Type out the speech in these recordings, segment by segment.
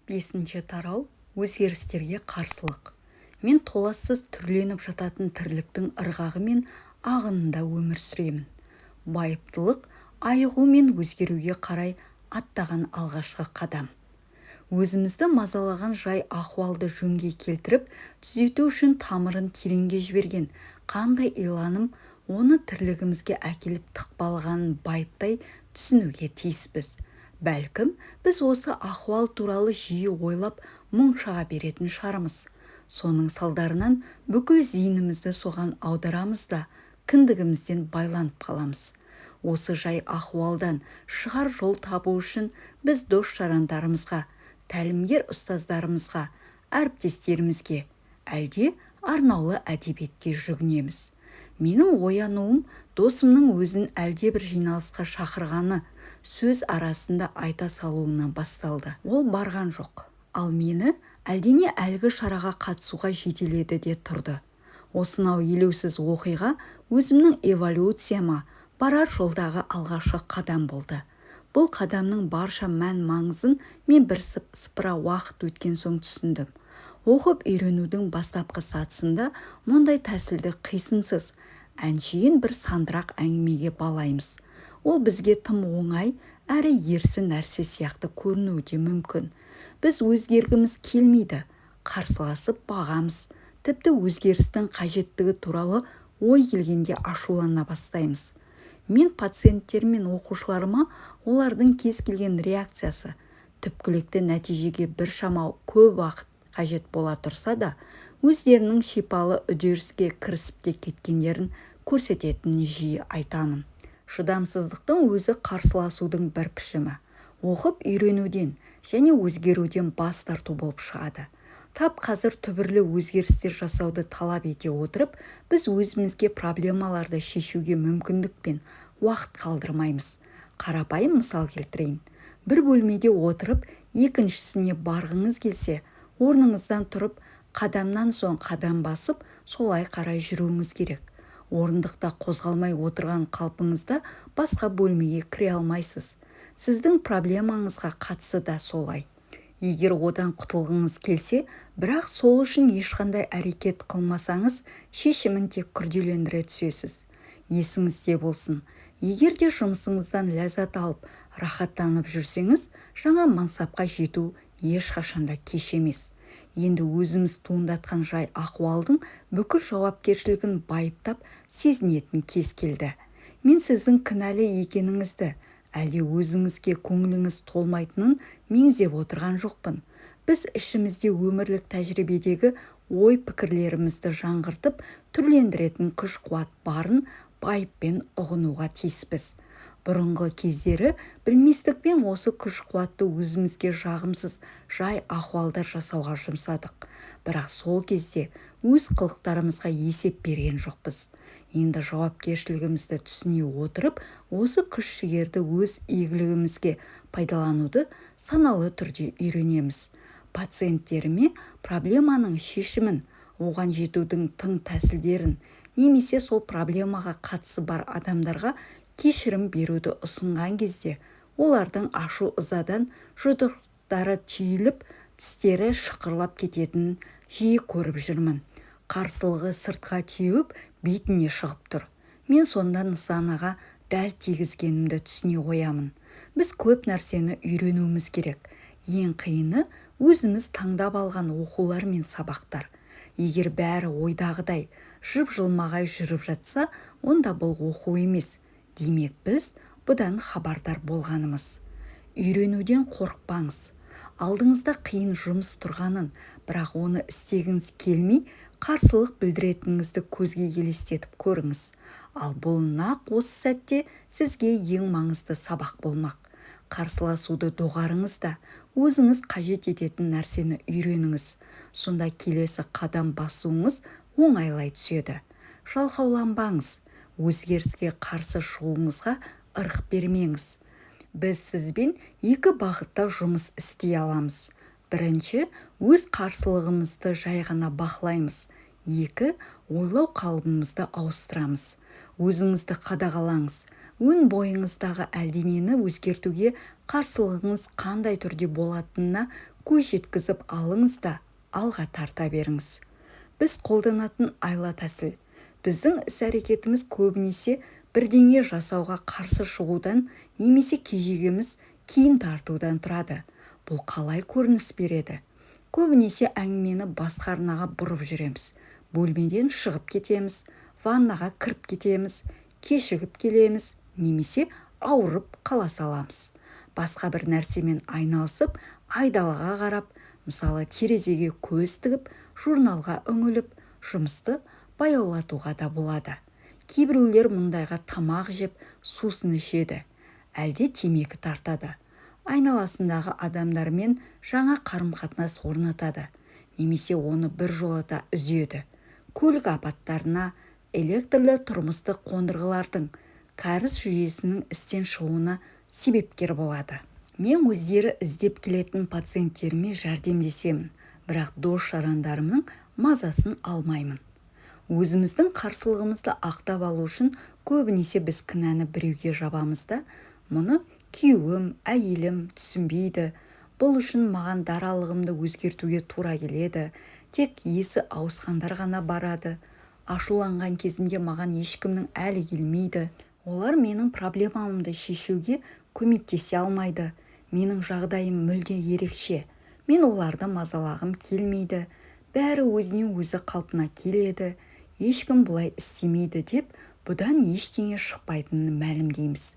Бесінші тарау өзгерістерге қарсылық. Мен толассыз түрленіп жататын тірліктің ырғағы мен ағынында өмір сүремін. Байыптылық айығу мен өзгеруге қарай аттаған алғашқы қадам. Өзімізді мазалаған жай ахуалды жөнге келтіріп, түзету үшін тамырын тереңге жіберген қандай иланым оны тірлігімізге әкеліп тықпалғанын байыптай түсінуге тиіспіз. Бәлкім, біз осы ахуал туралы жиі ойлап мұң шаға беретін шығармыз. Соның салдарынан бүкіл зейінімізді соған аударамыз да, кіндігімізден байланып қаламыз. Осы жай ахуалдан шығар жол табу үшін біз дос-жарандарымызға, тәлімгер ұстаздарымызға, әріптестерімізге, әлде арнаулы әдебиетке жүгінеміз. Менің оянуым досымның өзін әлде бір жиналысқа шақырғаны сөз арасында айта салуынан басталды. Ол барған жоқ, ал мені әлдене әлгі шараға қатысуға жетеледі де тұрды. Осынау елеусіз оқиға өзімнің эволюцияма барар жолдағы алғашқы қадам болды. Бұл қадамның барша мән-маңызын мен бірсыпыра уақыт өткен соң түсіндім. Оқып үйренудің бастапқы сатысында мұндай тәсілді қисынсыз, әншейін бір сандырақ әңгімеге балаймыз. Ол бізге тым оңай, әрі ерсі нәрсе сияқты көрінуі мүмкін. Біз өзгергіміз келмейді, қарсыласып бағамыз, тіпті өзгерістің қажеттігі туралы ой келгенде ашулана бастаймыз. Мен пациенттер мен оқушыларыма олардың кез келген реакциясы түпкілікті нәтижеге біршама көп уақыт қажет бола тұрса да, өздерінің шипалы үдеріске кірісіп те кеткендерін көрсететінін жиі айтамын. Шыдамсыздықтың өзі қарсыласудың бір пішімі. Оқып үйренуден және өзгеруден бас тарту болып шығады. Тап қазір түбірлі өзгерістер жасауды талап ете отырып, біз өзімізге проблемаларды шешуге мүмкіндік пен уақыт қалдырмаймыз. Қарапайым мысал келтірейін. Бір бөлмеде отырып, екіншісіне барғыңыз келсе, орныңыздан тұрып, қадамнан соң қадам басып, солай қарай жүруіңіз керек. Орындықта қозғалмай отырған қалпыңызда басқа бөлмеге кіре алмайсыз. Сіздің проблемаңызға қатысы да солай. Егер одан құтылғыңыз келсе, бірақ сол үшін ешқандай әрекет қылмасаңыз, шешімін тек күрделендіре түсесіз. Есіңізде болсын, егер де жұмысыңыздан ләззат алып, рахаттанып жүрсеңіз, жаңа мансапқа жету ешқашанда кеш емес. Енді өзіміз туындатқан жай ахуалдың бүкіл жауапкершілігін байыптап сезінетін кез келді. Мен сіздің кінәлі екеніңізді, әлде өзіңізге көңіліңіз толмайтынын меңзеп отырған жоқпын. Біз ішімізде өмірлік тәжірибедегі ой-пікірлерімізді жаңғыртып, түрлендіретін күш-қуат барын байыппен ұғынуға тиіспіз. Бұрынғы кездері білместікпен осы күш-қуатты өзімізге жағымсыз жай ахуалдар жасауға жұмсадық. Бірақ сол кезде өз қылықтарымызға есеп берген жоқпыз. Енді жауапкершілігімізді түсіне отырып, осы күш-жігерді өз игілігімізге пайдалануды саналы түрде үйренеміз. Пациенттеріме проблеманың шешімін, оған жетудің тың тәсілдерін, немесе сол проблемаға қатысы бар адамдарға кешірім беруді ұсынған кезде, олардың ашу ызадан жұдырықтары түйіліп, тістері шықырлап кететінін жиі көріп жүрмін. Қарсылығы сыртқа теуіп, бетіне шығып тұр. Мен сонда нысанаға дәл тигізгенімді түсіне қоямын. Біз көп нәрсені үйренуіміз керек. Ең қиыны өзіміз таңдап алған оқулар мен сабақтар. Егер бәрі ойдағыдай жып-жылмағай жүріп жатса, онда бұл оқу емес. Демек, біз бұдан хабардар болғанымыз. Үйренуден қорықпаңыз. Алдыңызда қиын жұмыс тұрғанын, бірақ оны істегіңіз келмей, қарсылық білдіретініңізді көзге елестетіп көріңіз. Ал бұл нақ осы сәтте сізге ең маңызды сабақ болмақ. Қарсыласуды доғарыңыз да, өзіңіз қажет ететін нәрсені үйреніңіз. Сонда келесі қадам басуыңыз оңайлай түседі. Жалқауланбаңыз. Өзгеріске қарсы шығуыңызға ырық бермеңіз. Біз сізбен екі бағытта жұмыс істей аламыз. Бірінші, өз қарсылығымызды жай ғана бақылаймыз. Екі, ойлау қалыбымызды ауыстырамыз. Өзіңізді қадағалаңыз. өн бойыңыздағы әлденені өзгертуге қарсылығыңыз қандай түрде болатынына көз жеткізіп алыңыз да алға тарта беріңіз. Біз қолданатын айла тәсіл. Біздің іс-әрекетіміз көбінесе бірдеңе жасауға қарсы шығудан немесе кежегіміз кейін тартудан тұрады. Бұл қалай көрініс береді? Көбінесе әңгімені басқа арнаға бұрып жүреміз. Бөлмеден шығып кетеміз, ваннаға кіріп кетеміз, кешігіп келеміз, немесе ауырып қала саламыз. Басқа бір нәрсемен айналысып, айдалаға қарап, мысалы терезеге көз тігіп, журналға үңіліп, жұмысты баяулатуға да болады. Кейбіреулер мұндайға тамақ жеп, сусын ішеді, әлде темекі тартады. Айналасындағы адамдармен жаңа қарым-қатынас орнатады, немесе оны біржолата үзеді. Көлік апаттарына, электрлі тұрмыстық қондырғылардың, кәріз жүйесінің істен шығуына себепкер болады. Мен өздері іздеп келетін пациенттеріме жәрдемдесемін, бірақ дос-жарандарымның мазасын алмаймын. Өзіміздің қарсылығымызды ақтап алу үшін көбінесе біз кінәні біреуге жабамыз да, мұны күйеуім, әйелім түсінбейді, бұл үшін маған даралығымды өзгертуге тура келеді, тек есі ауысқандар ғана барады, ашуланған кезімде маған ешкімнің әлі келмейді, олар менің проблемамды шешуге көмектесе алмайды, менің жағдайым мүлде ерекше, мен оларды мазалағым келмейді, бәрі өзінен өзі қалпына келеді, ешкім бұлай істемейді деп, бұдан ештеңе шықпайтынын мәлімдейміз.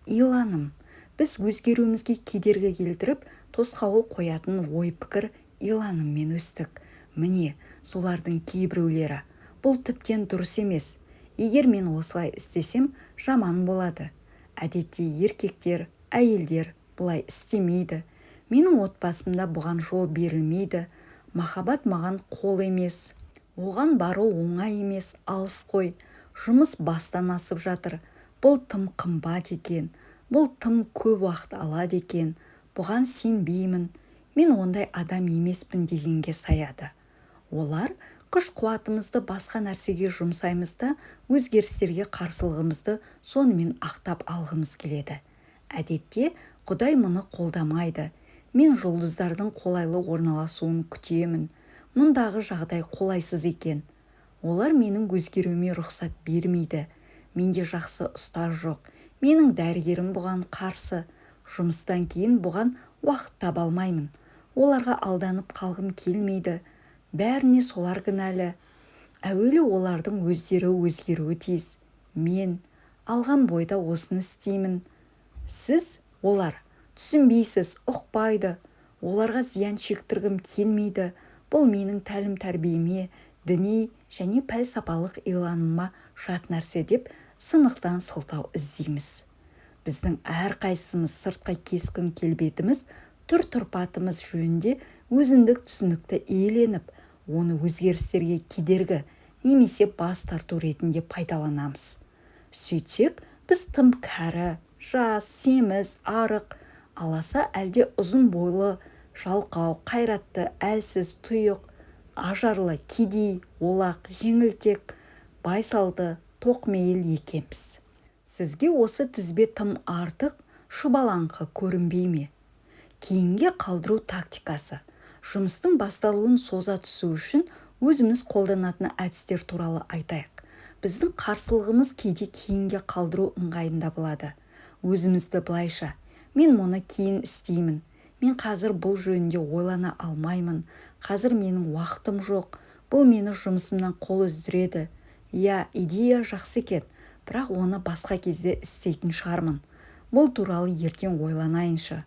Иланым. Біз өзгеруімізге кедергі келтіріп, тосқауыл қоятын ой-пікір иланыммен өстік. Міне, солардың кейбіреулері. Бұл тіптен дұрыс емес. Егер мен осылай істесем, жаман болады. Әдетте еркектер, әйелдер бұлай істемейді. Менің отбасымда бұған жол берілмейді. Махаббат маған қол емес. Оған бару оңай емес, алыс қой. Жұмыс бастан асып жатыр. Бұл тым қымбат екен. Бұл тым көп уақыт алады екен. Бұған сенбеймін. Мен ондай адам емеспін дегенге саяды. Олар күш-қуатымызды басқа нәрсеге жұмсаймыз да, өзгерістерге қарсылығымызды сонымен ақтап алғымыз келеді. Әдетте Құдай мұны қолдамайды. Мен жұлдыздардың қолайлы орналасуын күтемін. Мұндағы жағдай қолайсыз екен. Олар менің өзгеруіме рұқсат бермейді. Менде жақсы ұстаз жоқ. Менің дәрігерім бұған қарсы. Жұмыстан кейін бұған уақыт таба алмаймын. Оларға алданып қалғым келмейді. Бәріне солар кінәлі. Әуелі олардың өздері өзгеруі тиіс. Мен алған бойда осыны істеймін. Сіз, олар, түсінбейсіз, ұқпайды. Оларға зиян шектіргім келмейді. Бұл менің тәлім-тәрбиеме, діни және пәлсапалық иланымыма жат нәрсе деп сынықтан сылтау іздейміз. Біздің әрқайсымыз сыртқы кескін келбетіміз, түр-тұрпатымыз жөнінде өзіндік түсінікті иеленіп, оны өзгерістерге кедергі немесе бас тарту ретінде пайдаланамыз. Сөйтсек, біз тым кәрі, жас, семіз, арық, аласа әлде ұзын бойлы, жалқау, қайратты, әлсіз, тұйық, ажарлы, кедей, олақ, жеңілтек, байсалды, тоқмейіл екенбіз. Сізге осы тізбе тым артық, шұбалаңқы көрінбей ме? Кейінге қалдыру тактикасы. Жұмыстың басталуын соза түсу үшін өзіміз қолданатын әдістер туралы айтайық. Біздің қарсылығымыз кейде кейінге қалдыру ыңғайында болады. Өзімізді былайша: мен мұны кейін істеймін. Мен қазір бұл жөнінде ойлана алмаймын. Қазір менің уақытым жоқ. Бұл мені жұмысымнан қол үздіреді. Иә, идея жақсы екен, бірақ оны басқа кезде істейтін шығармын. Бұл туралы ертең ойланайыншы.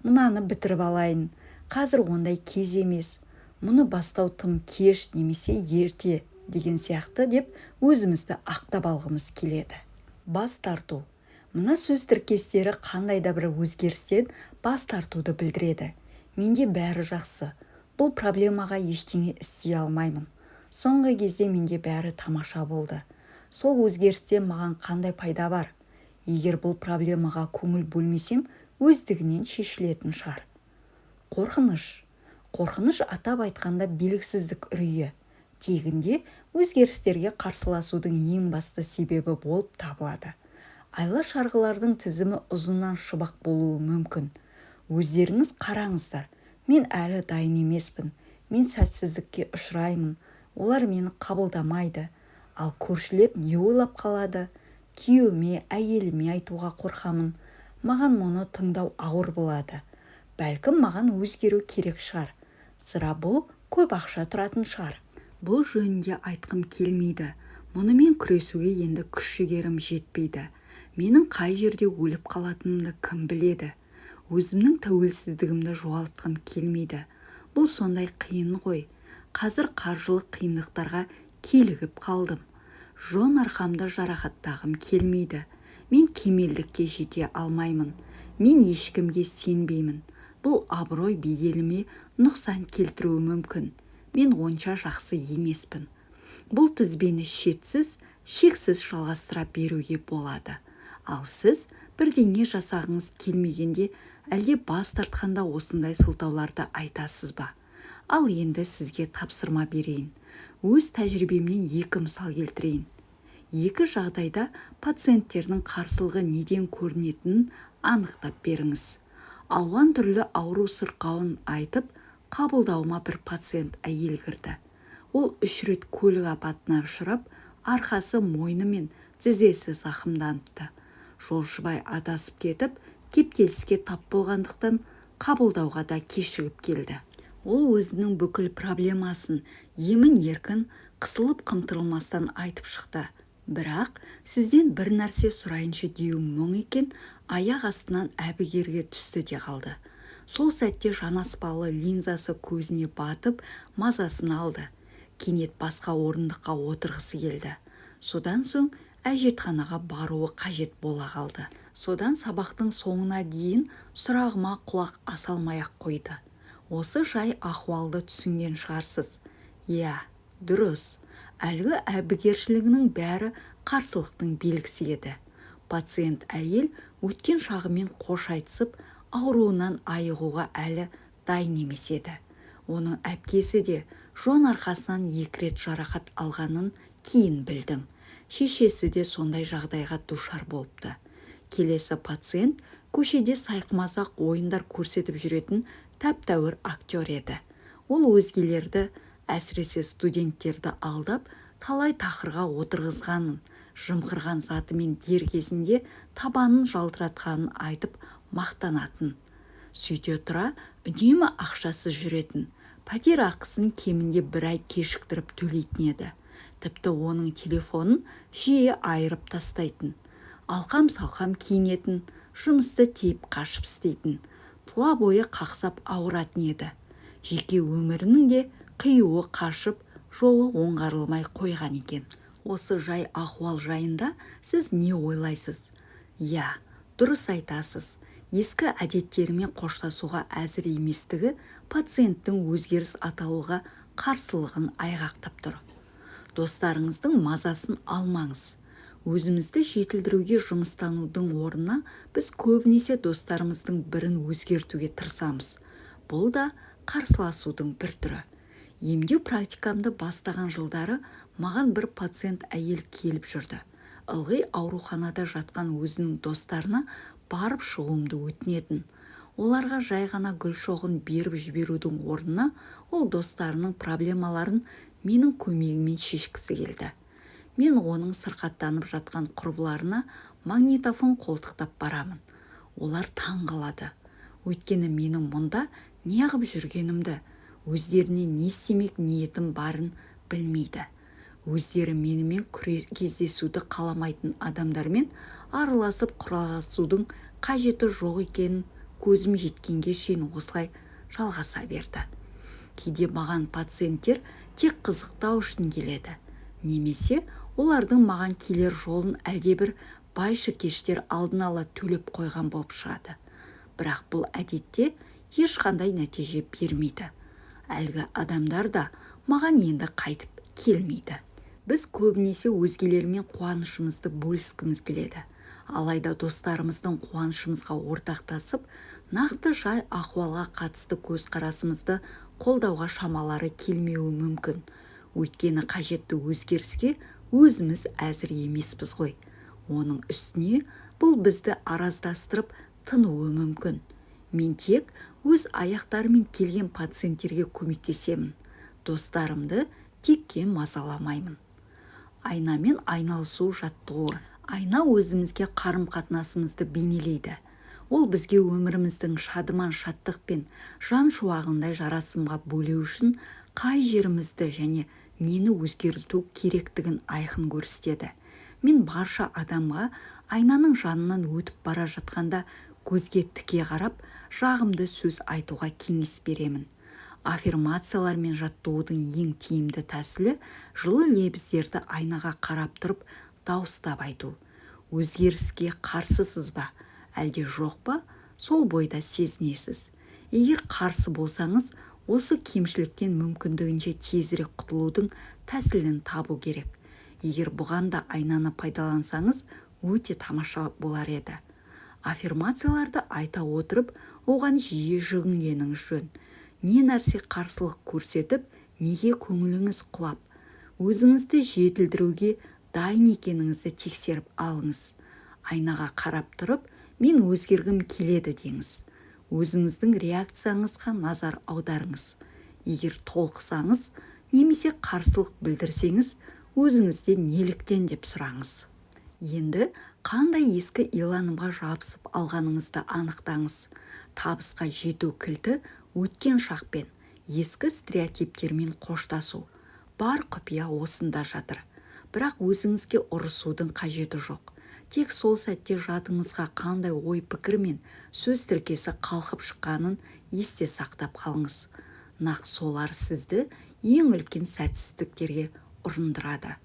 Мынаны бітіріп алайын. Қазір ондай кез емес. Мұны бастау тым кеш немесе ерте деген сияқты деп өзімізді ақтап алғымыз келеді. Бас тарту. Мына сөз тіркестері қандай да бір өзгерістен бас тартуды білдіреді. Менде бәрі жақсы. Бұл проблемаға ештеңе істей алмаймын. Соңғы кезде менде бәрі тамаша болды. Сол өзгерістен маған қандай пайда бар? Егер бұл проблемаға көңіл бөлмесем, өздігінен шешілетін шығар. Қорқыныш. Қорқыныш атап айтқанда белгісіздік үрейі. Тегінде өзгерістерге қарсыласудың ең басты себебі болып табылады. Айлы шарғылардың тізімі ұзыннан шыбақ болуы мүмкін. Өздеріңіз қараңыздар, мен әлі дайын емеспін, мен сәтсіздікке ұшыраймын, олар мені қабылдамайды. Ал көршілер не ойлап қалады? Күйеуіме, әйеліме айтуға қорқамын. Маған мұны тыңдау ауыр болады. Бәлкім маған өзгеру керек шығар. Сірә бұл көп ақша тұратын шығар. Бұл жөнінде айтқым келмейді. Мұнымен күресуге енді күш-жігерім жетпейді. Менің қай жерде өліп қалатынымды кім біледі? Өзімнің тәуелсіздігімді жоғалтқым келмейді. Бұл сондай қиын ғой. Қазір қаржылық қиындықтарға келігіп қалдым. Жон арқамды жарақаттағым келмейді. Мен кемелдікке жете алмаймын. Мен ешкімге сенбеймін. Бұл абырой беделіме нұқсан келтіруі мүмкін. Мен онша жақсы емеспін. Бұл тізбені шексіз жалғастыра беруге болады. Ал сіз бірдеңе жасағыңыз келмегенде, әлде бас тартқанда осындай сылтауларды айтасыз ба? Ал енді сізге тапсырма берейін. Өз тәжірибемнен екі мысал келтірейін. Екі жағдайда пациенттердің қарсылығы неден көрінетінін анықтап беріңіз. Алуан түрлі ауру сырқауын айтып, қабылдауыма бір пациент әйел кірді. Ол 3 рет көлік апатына ұшырап, арқасы, мойны мен тізесі зақымданыпты. Жолшыбай адасып кетіп, кептеліске тап болғандықтан қабылдауға да кешігіп келді. Ол өзінің бүкіл проблемасын емін-еркін, қысылып-қымтырылмастан айтып шықты. Бірақ сізден бір нәрсе сұрайыншы деуім мұң екен, аяқ астынан әбігерге түсті де қалды. Сол сәтте жанаспалы линзасы көзіне батып, мазасын алды. Кенет басқа орындыққа отырғысы келді. Содан соң әжетханаға баруы қажет бола қалды. Содан сабақтың соңына дейін сұрағыма құлақ асалмай-ақ қойды. Осы жай ахуалды түсінген шығарсыз. Иә, дұрыс. Әлгі әбігершілігінің бәрі қарсылықтың белгісі еді. Пациент әйел өткен шағымен қош айтысып, ауруынан айығуға әлі дайын емес еді. Оның әпкесі де жон арқасынан 2 рет жарақат алғанын кейін білдім. Шешесі де сондай жағдайға душар болыпты. Келесі пациент көшеде сайқымазақ ойындар көрсетіп жүретін тәп-тәуір актер еді. Ол өзгелерді, әсіресе студенттерді алдап, талай тақырға отырғызғанын, жымқырған затымен дер кезінде табанын жалтыратқанын айтып мақтанатын. Сөйте тұра үнемі ақшасыз жүретін, пәтер ақысын кемінде 1 ай кешіктіріп төлейтін еді. Тіпті оның телефонын жиі айырып тастайтын. Алқам-салқам киінетін, жұмысты тейіп қашып істейтін. Тұла бойы қақсап ауыратын еді. Жеке өмірінің де қиюы қашып, жолы оңғарылмай қойған екен. Осы жай ахуал жайында сіз не ойлайсыз? Я, дұрыс айтасыз. Ескі әдеттерімен қоштасуға әзір еместігі пациенттің өзгеріс атаулыға қарсылығын айғақтап тұр. Достарыңыздың мазасын алмаңыз. Өзімізді жетілдіруге жұмыстанудың орнына біз көбінесе достарымыздың бірін өзгертуге тырысамыз. Бұл да қарсыласудың бір түрі. Емдеу практикамды бастаған жылдары маған бір пациент әйел келіп жүрді. Ылғи ауруханада жатқан өзінің достарына барып шығуымды өтінетін. Оларға жай ғана гүл шоғын беріп жіберудің орнына ол достарының проблемаларын менің көмегіммен шешкісі келді. Мен оның сырқаттанып жатқан құрбыларына магнитофон қолтықтап барамын. Олар таң қалады. Өйткені менің мұнда неғып жүргенімді, өздеріне не істемек ниетім барын білмейді. Өздері менімен кездесуді қаламайтын адамдармен араласып құраласудың қажеті жоқ екенін көзім жеткенге шейін осылай жалғаса берді. Кейде маған пациенттер тек қызықтау үшін келеді. Немесе олардың маған келер жолын әлдебір байшы-кештер алдын ала төлеп қойған болып шығады. Бірақ бұл әдетте ешқандай нәтиже бермейді. Әлгі адамдар да маған енді қайтып келмейді. Біз көбінесе өзгелермен қуанышымызды бөліскіміз келеді. Алайда достарымыздың қуанышымызға ортақтасып, нақты жай ахуалға қатысты көзқарасымызды қолдауға шамалары келмеуі мүмкін. Өйткені қажетті өзгеріске өзіміз әзір емеспіз ғой. Оның үстіне бұл бізді араздастырып тынуы мүмкін. Мен тек өз аяқтарымен келген пациенттерге көмектесемін. Достарымды текке мазаламаймын. Айнамен айналысу жаттығуы. Айна өзімізге қарым-қатынасымызды бейнелейді. Ол бізге өміріміздің шадыман шаттық пен жан шуағындай жарасымға бөлеу үшін қай жерімізді және нені өзгерту керектігін айқын көрсетеді. Мен барша адамға айнаның жанынан өтіп бара жатқанда көзге тіке қарап, жағымды сөз айтуға кеңес беремін. Аффирмациялар мен жаттығудың ең тиімді тәсілі жылы лебіздерді айнаға қарап тұрып дауыстап айту. Өзгеріске қарсысыз ба, әлде жоқ па, сол бойда сезінесіз. Егер қарсы болсаңыз, осы кемшіліктен мүмкіндігінше тезірек құтылудың тәсілін табу керек. Егер бұған да айнаны пайдалансаңыз, өте тамаша болар еді. Аффирмацияларды айта отырып, оған жиі жүгінгеніңіз жөн. Не нәрсе қарсылық көрсетіп, неге көңіліңіз құлап? Өзіңізді жетілдіруге дайын екеніңізді тексеріп алыңыз. Айнаға қарап тұрып, мен өзгергім келеді деңіз. Өзіңіздің реакцияңызға назар аударыңыз. Егер толқысаңыз, немесе қарсылық білдірсеңіз, өзіңізден неліктен деп сұраңыз. Енді қандай ескі иланымға жабысып алғаныңызды анықтаңыз. Табысқа жету кілті өткен шақпен, ескі стереотиптермен қоштасу. Бар құпия осында жатыр. Бірақ өзіңізге ұрысудың қажеті жоқ. Тек сол сәтте жадыңызға қандай ой пікір мен сөз тіркесі қалқып шыққанын есте сақтап қалыңыз. Нақ солар сізді ең үлкен сәтсіздіктерге ұрындырады.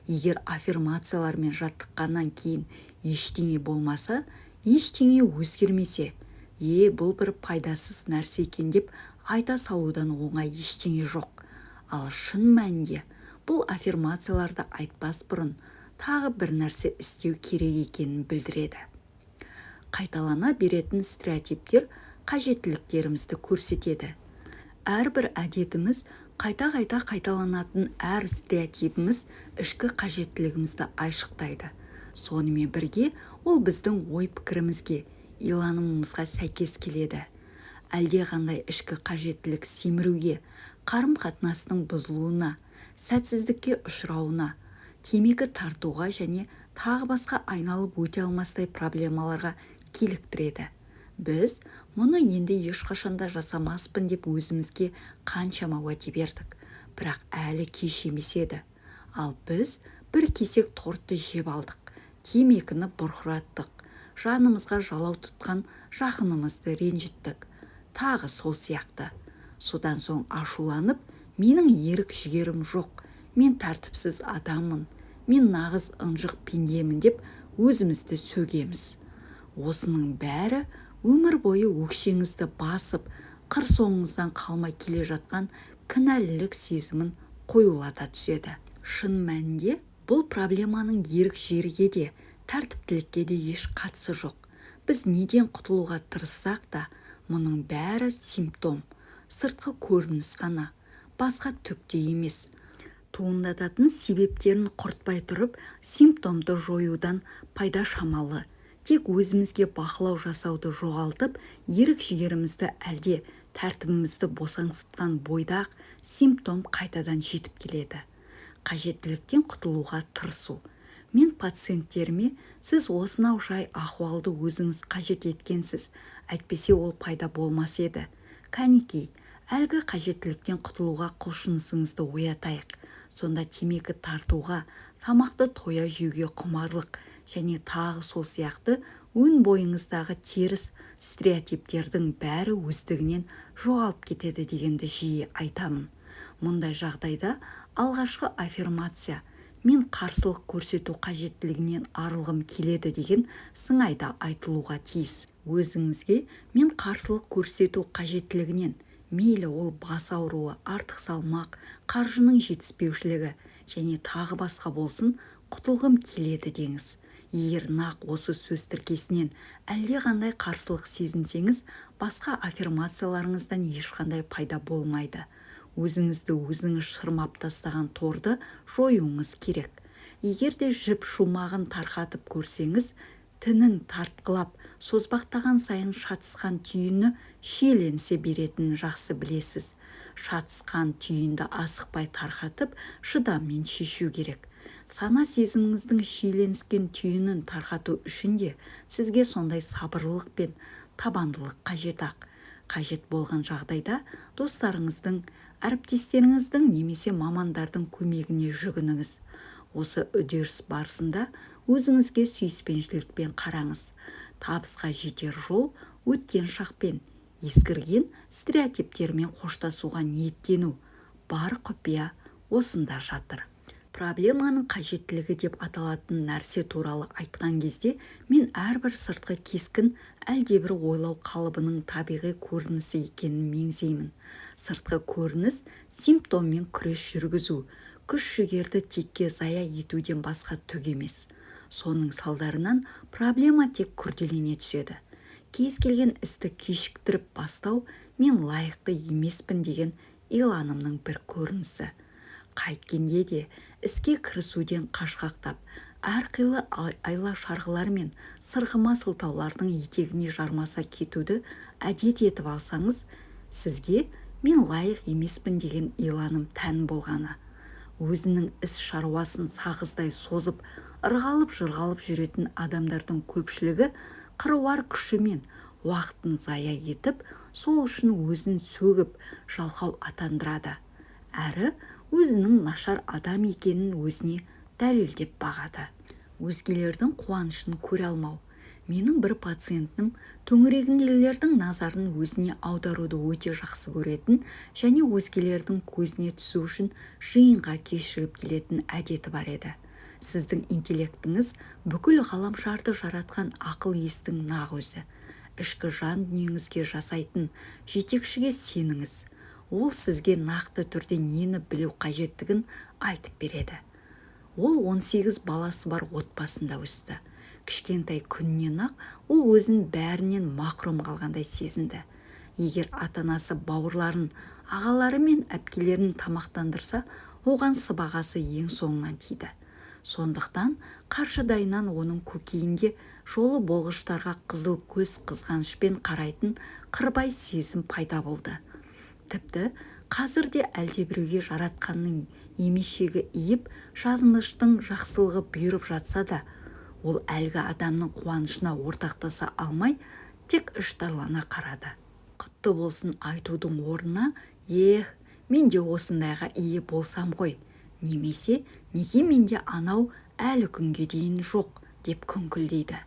Егер аффирмациялармен жаттыққаннан кейін ештеңе болмаса, ештеңе өзгермесе, бұл бір пайдасыз нәрсе екен деп айта салудан оңай ештеңе жоқ. Ал шын мәнінде бұл аффирмацияларды айтпас бұрын тағы бір нәрсе істеу керек екенін білдіреді. Қайталана беретін стереотиптер қажеттіліктерімізді көрсетеді. Әрбір әдетіміз, қайта-қайта қайталанатын әр стереотипіміз ішкі қажеттілігімізді айшықтайды. Сонымен бірге ол біздің ой пікірімізге, иланымымызға сәйкес келеді. Әлде қандай ішкі қажеттілік семіруге, қарым-қатынастың бұзылуына, сәтсіздікке ұшырауына, темекі тартуға және тағы басқа айналып өте алмастай проблемаларға келіктіреді. Біз мұны енді ешқашанда жасамаспын деп өзімізге қаншама уәде бердік, бірақ әлі кеш емес еді. Ал біз бір кесек тортты жеп алдық, темекіні бұрқыраттық, жанымызға жалау тұтқан жақынымызды ренжіттік. Тағы сол сияқты. Содан соң ашуланып, менің ерік жігерім жоқ, мен тәртіпсіз адаммын, мен нағыз ынжық пендемін деп өзімізді сөгеміз. Осының бәрі өмір бойы өкшеңізді басып, қыр соңыңыздан қалмай келе жатқан кінәлілік сезімін қоюлата түседі. Шын мәнінде бұл проблеманың ерік жігерге де, тәртіптілікке де еш қатысы жоқ. Біз неден құтылуға тырыссақ та, мұның бәрі симптом, сыртқы көрініс қана, басқа түк те емес. Туындататын себептерін құртпай тұрып, симптомды жоюдан пайда шамалы. Тек өзімізге бақылау жасауды жоғалтып, ерік жігерімізді әлде тәртібімізді босаңсытқан бойда симптом қайтадан жетіп келеді. Қажеттіліктен құтылуға тырысу. Мен пациенттеріме, сіз осынау жай ахуалды өзіңіз қажет еткенсіз, әйтпесе ол пайда болмас еді. Кәнекей, әлгі қажеттіліктен құтылуға құлшынысыңызды оятайық. Сонда темекі тартуға, тамақты тоя жеуге құмарлық және тағы сол сияқты өн бойыңыздағы теріс стереотиптердің бәрі өздігінен жоғалып кетеді дегенді жиі айтамын. Мұндай жағдайда алғашқы аффирмация мен қарсылық көрсету қажеттілігінен арылғым келеді деген сыңайда айтылуға тиіс. Өзіңізге мен қарсылық көрсету қажеттілігінен, мейлі ол бас ауруы, артық салмақ, қаржының жетіспеушілігі және тағы басқа болсын, құтылғым келеді деңіз. Егер нақ осы сөз тіркесінен әлде қандай қарсылық сезінсеңіз, басқа аффирмацияларыңыздан ешқандай пайда болмайды. Өзіңізді өзіңіз шырмап тастаған торды жоюыңыз керек. Егер де жіп шумағын тарқатып көрсеңіз, тінін тартқылап созбақтаған сайын шатысқан түйіні шиеленсе беретінін жақсы білесіз. Шатысқан түйінді асықпай тарқатып, шыдаммен шешу керек. Сана сезіміңіздің шиеленіскен түйінін тарқату үшін де сізге сондай сабырлық пен табандылық қажет-ақ. Қажет болған жағдайда достарыңыздың, әріптестеріңіздің немесе мамандардың көмегіне жүгініңіз. Осы үдеріс барысында өзіңізге сүйіспеншілікпен қараңыз. Табысқа жетер жол өткен шақпен, ескірген стереотиптермен қоштасуға ниеттену. Бар құпия осында жатыр. Проблеманың қажеттілігі деп аталатын нәрсе туралы айтқан кезде мен әрбір сыртқы кескін әлдебір ойлау қалыбының табиғи көрінісі екенін меңзеймін. Сыртқы көрініс симптоммен күрес жүргізу, күш-жігерді текке зая етуден басқа түк емес. Соның салдарынан проблема тек күрделене түседі. Кез келген істі кешіктіріп бастау мен лайықты емеспін деген иланымның бір көрінісі. Қайткенде де іске кірісуден қашқақтап, әрқилы айла шарғылар мен сырғыма сылтаулардың етегіне жармаса кетуді әдет етіп алсаңыз, сізге мен лайық емеспін деген иланым тән болғаны. Өзінің іс шаруасын сағыздай созып, ырғалып-жырғалып жүретін адамдардың көпшілігі қыруар күші мен уақытын зая етіп, сол үшін өзін сөгіп, жалқау атандырады. Әрі өзінің нашар адам екенін өзіне дәлелдеп бағады. Өзгелердің қуанышын көре алмау. Менің бір пациентім төңірегіндегілердің назарын өзіне аударуды өте жақсы көретін және өзгелердің көзіне түсу үшін жиынға кешігіп келетін әдеті бар еді. Сіздің интеллектіңіз бүкіл ғаламшарды жаратқан ақыл-естің нақ өзі. Ішкі жан дүниеңізге жасайтын жетекшіге сеніңіз. Ол сізге нақты түрде нені білу қажеттігін айтып береді. Ол 18 баласы бар отбасында өсті. Кішкентай күннен-ақ ол өзін бәрінен мақрұм қалғандай сезінді. Егер ата-анасы бауырларын, ағалары мен әпкелерін тамақтандырса, оған сыбағасы ең соңынан тиді. Сондықтан қаршыдайынан оның көкейінде жолы болғыштарға қызыл көз қызғанышпен қарайтын қырбай сезім пайда болды. Тіпті қазірде әлдебіреуге жаратқанның емешегі иіп, жазмыштың жақсылығы бұйырып жатса да, ол әлгі адамның қуанышына ортақтаса алмай, тек іштарлана қарады. Құтты болсын айтудың орнына, мен де осындайға ие болсам ғой, немесе неге менде анау әлі күнге дейін жоқ деп күңкілдейді.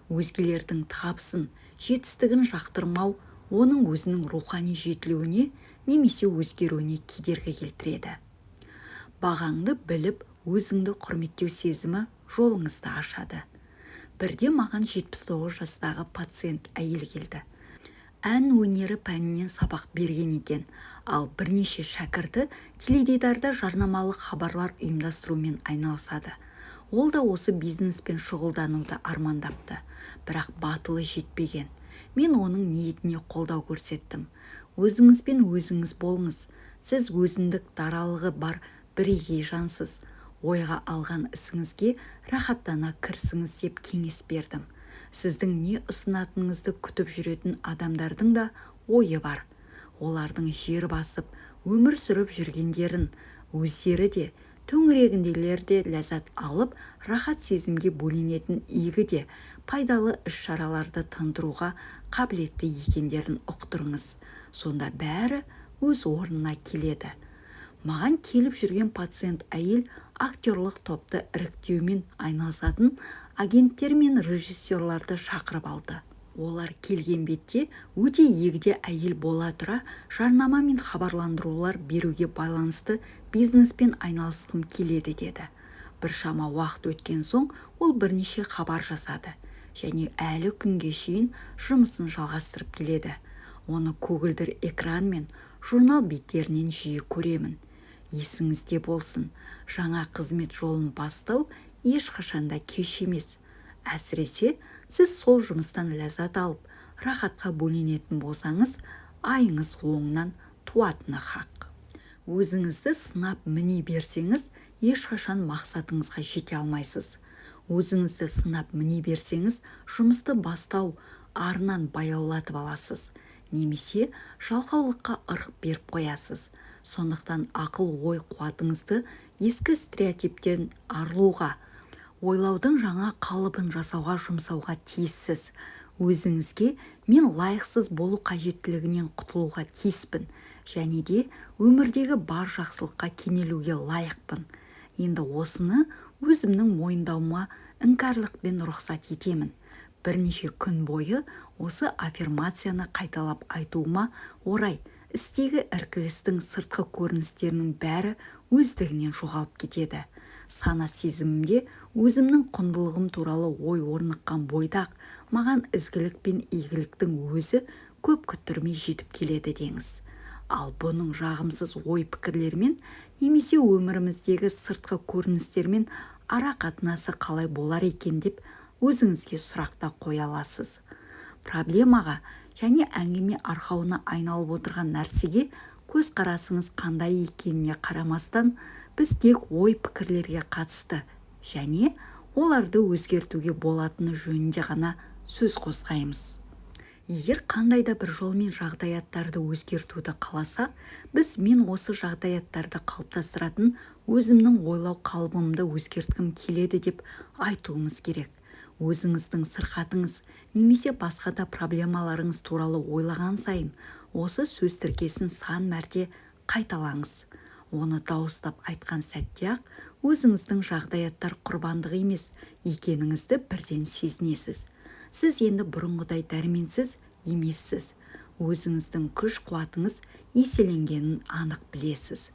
Өзгелердің табысын, жетістігін жақтырмау оның өзінің рухани жетілуіне немесе өзгеруіне кедергі келтіреді. Бағаңды біліп, өзіңді құрметтеу сезімі жолыңызды ашады. Бірде маған 79 жастағы пациент әйел келді. Ән өнері пәнінен сабақ берген екен, ал бірнеше шәкірті теледидарда жарнамалық хабарлар ұйымдастырумен айналысады. Ол да осы бизнеспен шұғылдануды армандапты, бірақ батылы жетпеген. Мен оның ниетіне қолдау көрсеттім. Өзіңізбен өзіңіз болыңыз. Сіз өзіндік даралығы бар бірегей жансыз. Ойға алған ісіңізге рахаттана кірісіңіз деп кеңес бердім. Сіздің не ұсынатыныңызды күтіп жүретін адамдардың да ойы бар. Олардың жер басып, өмір сүріп жүргендерін, өздері де, төңірегіндегілер де ләззат алып, рахат сезімге бөленетін игі де, пайдалы іс-шараларды тындыруға қабілетті екендерін ұқтырыңыз. Сонда бәрі өз орнына келеді. Маған келіп жүрген пациент әйел актерлық топты іріктеумен айналысатын агенттер мен режиссерларды шақырып алды. Олар келген бетте өте егде әйел бола тұра жарнама мен хабарландырулар беруге байланысты бизнеспен айналысқым келеді деді. Біршама уақыт өткен соң ол бірнеше хабар жасады және әлі күнге шейін жұмысын жалғастырып келеді. Оны көгілдір экран мен журнал беттерінен жиі көремін. Есіңізде болсын, жаңа қызмет жолын бастау ешқашанда кеш емес. Әсіресе сіз сол жұмыстан ләззат алып, рахатқа бөленетін болсаңыз, айыңыз оңынан туатыны хақ. Өзіңізді сынап міне берсеңіз, ешқашан мақсатыңызға жете алмайсыз. Өзіңізді сынап міне берсеңіз, жұмысты бастау арынан баяулатып аласыз, немесе жалқаулыққа ырық беріп қоясыз. Сондықтан ақыл-ой қуатыңызды ескі стереотиптен арылуға, ойлаудың жаңа қалыбын жасауға жұмсауға тиіссіз. Өзіңізге мен лайықсыз болу қажеттілігінен құтылуға тиіспін, және де өмірдегі бар жақсылыққа кенелуге лайықпын. Енді осыны өзімнің мойындауыма іңкәрлікпен рұқсат етемін. Бірнеше күн бойы осы аффирмацияны қайталап айтуыма орай істегі іркілістің сыртқы көріністерінің бәрі өздігінен жоғалып кетеді. Сана сезімімде өзімнің құндылығым туралы ой орныққан бойдақ, маған ізгілік пен игіліктің өзі көп күттірмей жетіп келеді деңіз. Ал бұның жағымсыз ой пікірлермен немесе өміріміздегі сыртқы көріністермен ара қатынасы қалай болар екен деп өзіңізге сұрақта қоя аласыз. Проблемаға және әңгіме арқауына айналып отырған нәрсеге көзқарасыңыз қандай екеніне қарамастан, біз тек ой пікірлерге қатысты және оларды өзгертуге болатыны жөнінде ғана сөз қозғаймыз. Егер қандай да бір жолмен жағдаяттарды өзгертуді қаласақ, біз мен осы жағдаяттарды қалыптастыратын өзімнің ойлау қалыбымды өзгерткім келеді деп айтуымыз керек. Өзіңіздің сырқатыңыз немесе басқа да проблемаларыңыз туралы ойлаған сайын, осы сөз тіркесін сан мәрте қайталаңыз. Оны дауыстап айтқан сәтте-ақ өзіңіздің жағдаяттар құрбандығы емес екеніңізді бірден сезінесіз. Сіз енді бұрынғыдай дәрменсіз емессіз. Өзіңіздің күш-қуатыңыз еселенгенін анық білесіз.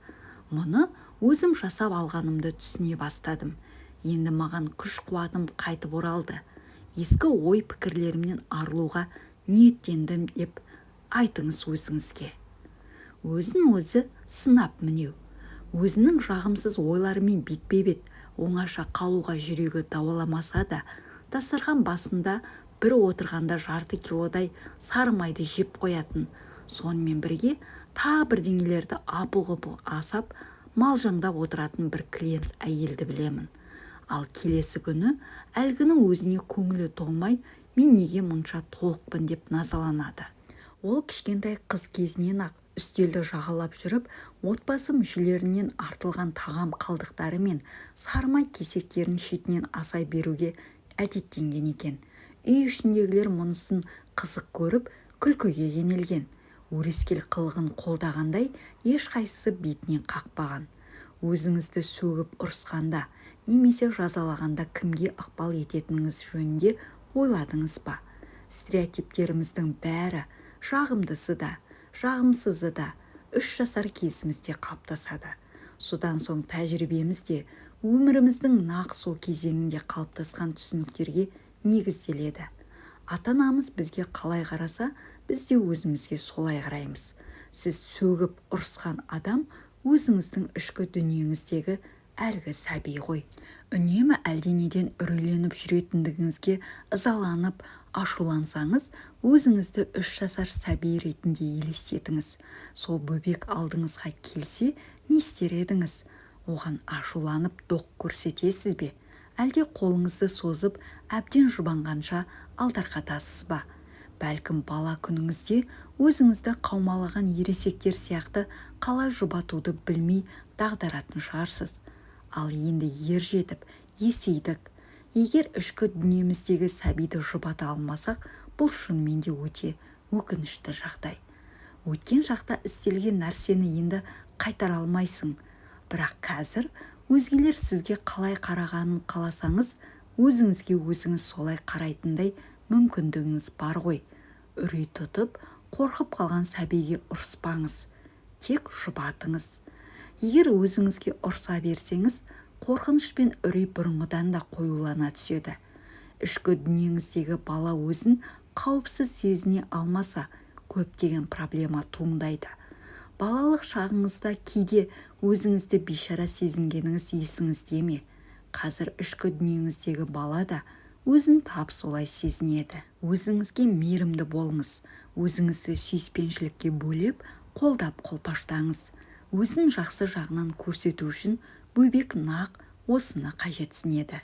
Мұны өзім жасап алғанымды түсіне бастадым. Енді маған күш-қуатым қайтып оралды. Ескі ой пікірлерімнен арылуға ниеттендім деп айтыңыз өзіңізге. Өзін-өзі сынап мінеу. Өзінің жағымсыз ойларымен бетпе-бет оңаша қалуға жүрегі дауаламаса да, дастархан басында бір отырғанда жарты килодай сары майды жеп қоятын, сонымен бірге тағы бірдеңелерді апыл-ғұпыл асап малжаңдап отыратын бір клиент әйелді білемін. Ал келесі күні әлгінің өзіне көңілі толмай, мен неге мұнша толықпын деп назаланады. Ол кішкентай қыз кезінен ақ үстелді жағалап жүріп, отбасы мүшелерінен артылған тағам қалдықтары мен сармай кесектерін шетінен асай беруге әдеттенген екен. Үй ішіндегілер мұнысын қызық көріп, күлкіге кенелген. Өрескел қылығын қолдағандай ешқайсысы бетінен қақпаған. Өзіңізді сөгіп ұрысқанда немесе жазалағанда кімге ықпал ететініңіз жөнінде ойладыңыз ба? Стереотиптеріміздің бәрі, жағымдысы да, жағымсызы да 3 жасар кезімізде қалыптасады. Содан соң тәжірибеміз де өміріміздің нақ сол кезеңінде қалыптасқан түсініктерге негізделеді. Ата-анамыз бізге қалай қараса, біз де өзімізге солай қараймыз. Сіз сөгіп ұрысқан адам өзіңіздің ішкі дүниеңіздегі әлгі сәби ғой. Үнемі әлденеден үрейленіп жүретіндігіңізге ызаланып, ашулансаңыз, өзіңізді 3 жасар сәби ретінде елестетіңіз. Сол бөбек алдыңызға келсе, не істер едіңіз? Оған ашуланып доқ көрсетесіз бе? Әлде қолыңызды созып, әбден жұбанғанша алдарқатасыз ба? Бәлкім бала күніңізде өзіңізді қаумалаған ересектер сияқты қалай жұбатуды білмей дағдаратын шығарсыз. Ал енді ер жетіп, есейдік. Егер ішкі дүниеміздегі сәбиді жұбата алмасақ, бұл шынымен де өте өкінішті жағдай. Өткен шақта істелген нәрсені енді қайтара алмайсың. Бірақ қазір өзгелер сізге қалай қарағанын қаласаңыз, өзіңізге өзіңіз солай қарайтындай мүмкіндігіңіз бар ғой. Үрей тұтып, қорқып қалған сәбиге ұрыспаңыз. Тек жұбатыңыз. Егер өзіңізге ұрса берсеңіз, қорқыныш пен үрей бұрынғыдан да қоюлана түседі. Ішкі дүниеңіздегі бала өзін қауіпсіз сезіне алмаса, көптеген проблема туындайды. Балалық шағыңызда кейде өзіңізді бейшара сезінгеніңіз есіңізде ме? Қазір ішкі дүниеңіздегі бала да өзін тап солай сезінеді. Өзіңізге мейірімді болыңыз. Өзіңізді сүйіспеншілікке бөлеп, қолдап қолпаштаңыз. Өзін жақсы жағынан көрсету үшін бөбек нақ осыны қажетсінеді.